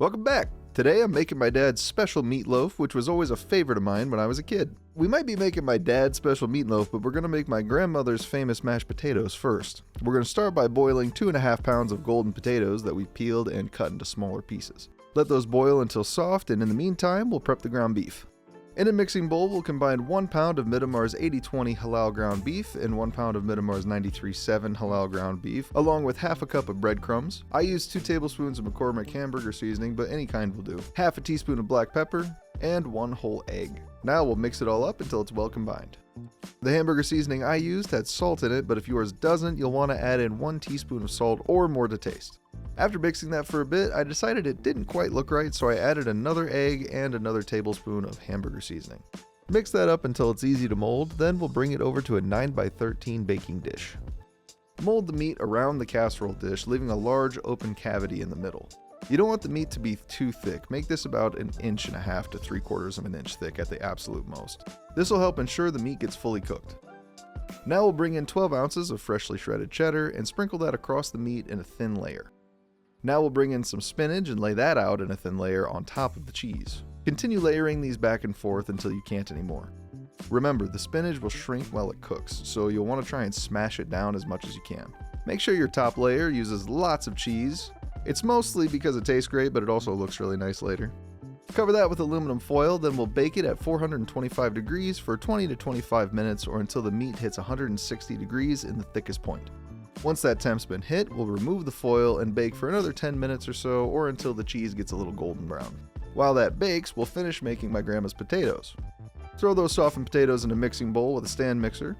Welcome back! Today I'm making my dad's special meatloaf, which was always a favorite of mine when I was a kid. We might be making my dad's special meatloaf, but we're going to make my grandmother's famous mashed potatoes first. We're going to start by boiling 2.5 pounds of golden potatoes that we peeled and cut into smaller pieces. Let those boil until soft, and in the meantime, we'll prep the ground beef. In a mixing bowl, we'll combine 1 pound of Midamar's 80/20 Halal ground beef and 1 pound of Midamar's 93/7 Halal ground beef, along with half a cup of breadcrumbs. I use 2 tablespoons of McCormick hamburger seasoning, but any kind will do, half a teaspoon of black pepper, and 1 whole egg. Now we'll mix it all up until it's well combined. The hamburger seasoning I used had salt in it, but if yours doesn't, you'll want to add in 1 teaspoon of salt or more to taste. After mixing that for a bit, I decided it didn't quite look right, so I added another egg and another tablespoon of hamburger seasoning. Mix that up until it's easy to mold, then we'll bring it over to a 9x13 baking dish. Mold the meat around the casserole dish, leaving a large open cavity in the middle. You don't want the meat to be too thick. Make this about 1.5 inches to 3/4 of an inch thick at the absolute most. This will help ensure the meat gets fully cooked. Now we'll bring in 12 ounces of freshly shredded cheddar and sprinkle that across the meat in a thin layer. Now we'll bring in some spinach and lay that out in a thin layer on top of the cheese. Continue layering these back and forth until you can't anymore. Remember, the spinach will shrink while it cooks, so you'll want to try and smash it down as much as you can. Make sure your top layer uses lots of cheese. It's mostly because it tastes great, but it also looks really nice later. Cover that with aluminum foil, then we'll bake it at 425 degrees for 20 to 25 minutes or until the meat hits 160 degrees in the thickest point. Once that temp's been hit, we'll remove the foil and bake for another 10 minutes or so, or until the cheese gets a little golden brown. While that bakes, we'll finish making my grandma's potatoes. Throw those softened potatoes in a mixing bowl with a stand mixer.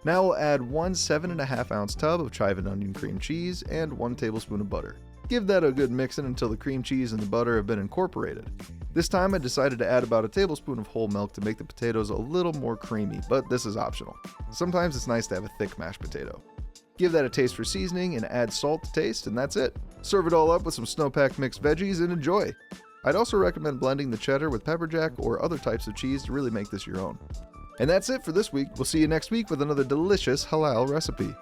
Now we'll add 1 7.5 ounce tub of chive and onion cream cheese and 1 tablespoon of butter. Give that a good mixing until the cream cheese and the butter have been incorporated. This time I decided to add about a tablespoon of whole milk to make the potatoes a little more creamy, but this is optional. Sometimes it's nice to have a thick mashed potato. Give that a taste for seasoning and add salt to taste, and that's it. Serve it all up with some snowpack mixed veggies and enjoy. I'd also recommend blending the cheddar with pepper jack or other types of cheese to really make this your own. And that's it for this week. We'll see you next week with another delicious halal recipe.